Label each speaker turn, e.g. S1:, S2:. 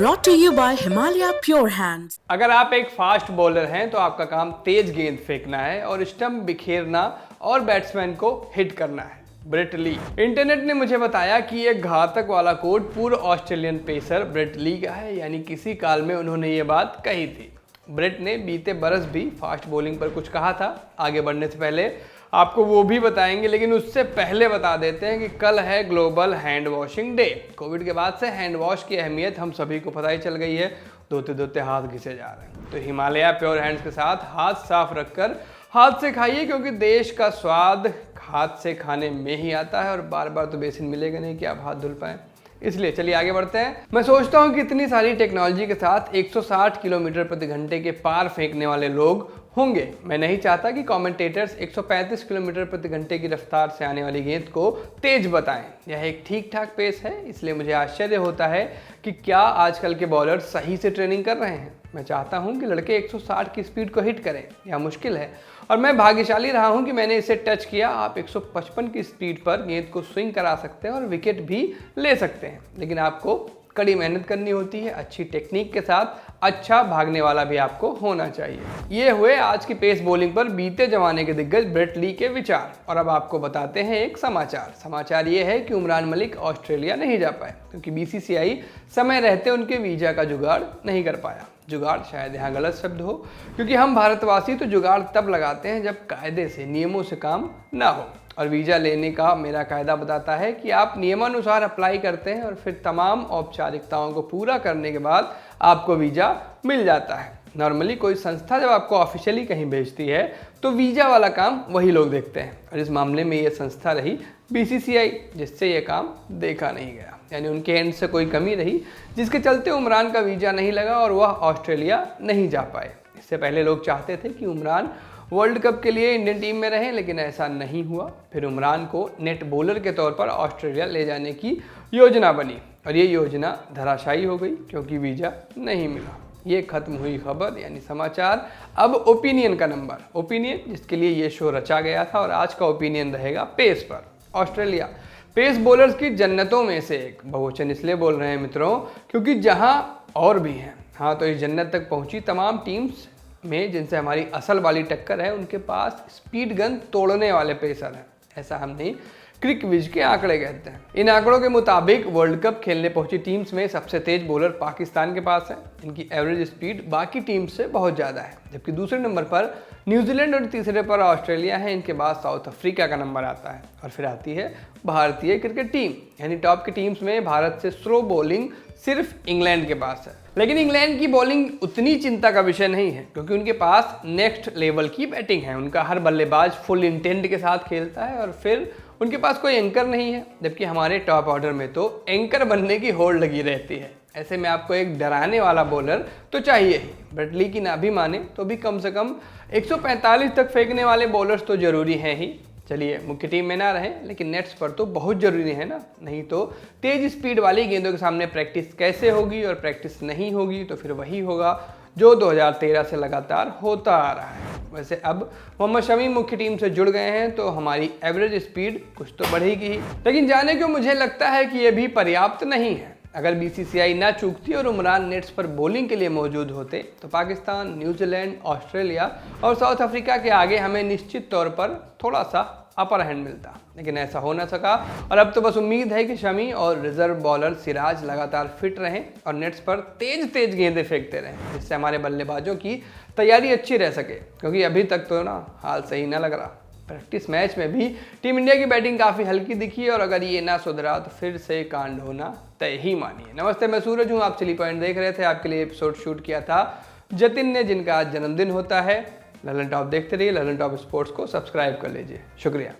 S1: brought to you by Himalaya Pure Hands।
S2: अगर आप एक फास्ट बॉलर हैं तो आपका काम तेज गेंद फेंकना है और स्टंप बिखेरना और बैट्समैन को हिट करना है। Brett Lee. इंटरनेट ने मुझे बताया कि एक घातक वाला कोड पूर्व ऑस्ट्रेलियन पेसर ब्रेट ली का है, यानी किसी काल में उन्होंने ये बात कही थी। ब्रेट ने बीते बरस भी फास्ट बॉलिंग पर कुछ कहा था। आगे बढ़ने से पहले आपको वो भी बताएंगे, लेकिन उससे पहले बता देते हैं कि कल है global hand washing day. Covid के बाद से हैंड वॉश की अहमियत हम सभी को पता ही चल गई है। धोते धोते हाथ घिसे जा रहे हैं, तो हिमालय प्योर हैंड्स के साथ हाथ साफ रखकर हाथ से खाइए, क्योंकि देश का स्वाद हाथ से खाने में ही आता है और बार बार तो बेसिन मिलेगा नहीं कि आप हाथ धुल पाएं। इसलिए चलिए आगे बढ़ते हैं। मैं सोचता हूँ कि इतनी सारी टेक्नोलॉजी के साथ 160 किलोमीटर प्रति घंटे के पार फेंकने वाले लोग होंगे। मैं नहीं चाहता कि कमेंटेटर्स 135 किलोमीटर प्रति घंटे की रफ्तार से आने वाली गेंद को तेज बताएं। यह एक ठीक ठाक पेस है, इसलिए मुझे आश्चर्य होता है कि क्या आजकल के बॉलर सही से ट्रेनिंग कर रहे हैं। मैं चाहता हूं कि लड़के 160 की स्पीड को हिट करें। यह मुश्किल है और मैं भाग्यशाली रहा हूं कि मैंने इसे टच किया। आप 155 की स्पीड पर गेंद को स्विंग करा सकते हैं और विकेट भी ले सकते हैं, लेकिन आपको कड़ी मेहनत करनी होती है। अच्छी टेक्निक के साथ अच्छा भागने वाला भी आपको होना चाहिए। ये हुए आज की पेस बॉलिंग पर बीते जमाने के दिग्गज ब्रेट ली के विचार। और अब आपको बताते हैं एक समाचार ये है कि उमरान मलिक ऑस्ट्रेलिया नहीं जा पाए क्योंकि बीसीसीआई समय रहते उनके वीजा का जुगाड़ नहीं कर पाया। जुगाड़ शायद यहाँ गलत शब्द हो, क्योंकि हम भारतवासी तो जुगाड़ तब लगाते हैं जब कायदे से नियमों से काम ना हो। और वीज़ा लेने का मेरा कायदा बताता है कि आप नियमानुसार अप्लाई करते हैं और फिर तमाम औपचारिकताओं को पूरा करने के बाद आपको वीज़ा मिल जाता है। नॉर्मली कोई संस्था जब आपको ऑफिशियली कहीं भेजती है तो वीज़ा वाला काम वही लोग देखते हैं, और इस मामले में ये संस्था रही बीसीसीआई, जिससे ये काम देखा नहीं गया। यानी उनके एंड से कोई कमी रही, जिसके चलते उमरान का वीज़ा नहीं लगा और वह ऑस्ट्रेलिया नहीं जा पाए। इससे पहले लोग चाहते थे कि उमरान वर्ल्ड कप के लिए इंडियन टीम में रहें, लेकिन ऐसा नहीं हुआ। फिर उमरान को नेट बॉलर के तौर पर ऑस्ट्रेलिया ले जाने की योजना बनी और ये योजना धराशायी हो गई क्योंकि वीज़ा नहीं मिला। ये खत्म हुई खबर यानी समाचार। अब ओपिनियन का नंबर, ओपिनियन जिसके लिए ये शो रचा गया था, और आज का ओपिनियन रहेगा पेस पर। ऑस्ट्रेलिया पेस बॉलर्स की जन्नतों में से एक। बहुवचन इसलिए बोल रहे हैं मित्रों क्योंकि जहां और भी हैं, हाँ, तो इस जन्नत तक पहुंची तमाम टीम्स में जिनसे हमारी असल वाली टक्कर है, उनके पास स्पीड गन तोड़ने वाले पेसर हैं। ऐसा हम नहीं, क्रिकविज के आंकड़े कहते हैं। इन आंकड़ों के मुताबिक वर्ल्ड कप खेलने पहुंची टीम्स में सबसे तेज बॉलर पाकिस्तान के पास है। इनकी एवरेज स्पीड बाकी टीम्स से बहुत ज़्यादा है, जबकि दूसरे नंबर पर न्यूजीलैंड और तीसरे पर ऑस्ट्रेलिया है। इनके बाद साउथ अफ्रीका का नंबर आता है और फिर आती है भारतीय क्रिकेट टीम। यानी टॉप की टीम्स में भारत से स्लो बॉलिंग सिर्फ इंग्लैंड के पास है। लेकिन इंग्लैंड की बॉलिंग उतनी चिंता का विषय नहीं है, क्योंकि उनके पास नेक्स्ट लेवल की बैटिंग है। उनका हर बल्लेबाज फुल इंटेंट के साथ खेलता है और फिर उनके पास कोई एंकर नहीं है, जबकि हमारे टॉप ऑर्डर में तो एंकर बनने की होड़ लगी रहती है। ऐसे में आपको एक डराने वाला बॉलर तो चाहिए ही। ब्रेट ली की ना भी माने तो भी कम से कम 145 तक फेंकने वाले बॉलर्स तो जरूरी हैं ही। चलिए मुख्य टीम में ना रहें, लेकिन नेट्स पर तो बहुत जरूरी है ना, नहीं तो तेज स्पीड वाली गेंदों के सामने प्रैक्टिस कैसे होगी, और प्रैक्टिस नहीं होगी तो फिर वही होगा जो 2013 से लगातार होता आ रहा है। वैसे अब मोहम्मद शमी मुख्य टीम से जुड़ गए हैं तो हमारी एवरेज स्पीड कुछ तो बढ़ेगी ही, लेकिन जाने क्यों मुझे लगता है कि यह भी पर्याप्त नहीं है। अगर बीसीसीआई ना चूकती और उमरान नेट्स पर बॉलिंग के लिए मौजूद होते तो पाकिस्तान, न्यूजीलैंड, ऑस्ट्रेलिया और साउथ अफ्रीका के आगे हमें निश्चित तौर पर थोड़ा सा अपर हैंड मिलता, लेकिन ऐसा हो ना सका। और अब तो बस उम्मीद है कि शमी और रिजर्व बॉलर सिराज लगातार फिट रहें और नेट्स पर तेज गेंदें फेंकते रहें, जिससे हमारे बल्लेबाजों की तैयारी अच्छी रह सके, क्योंकि अभी तक तो ना हाल सही ना लग रहा। प्रैक्टिस मैच में भी टीम इंडिया की बैटिंग काफ़ी हल्की दिखी, और अगर ये ना सुधरा तो फिर से कांड होना तय ही मानिए। नमस्ते, मैं सूरज हूँ, आप चिली पॉइंट देख रहे थे। आपके लिए एपिसोड शूट किया था जतिन ने, जिनका आज जन्मदिन होता है। ललन टॉप देखते रहिए, ललन टॉप स्पोर्ट्स को सब्सक्राइब कर लीजिए। शुक्रिया।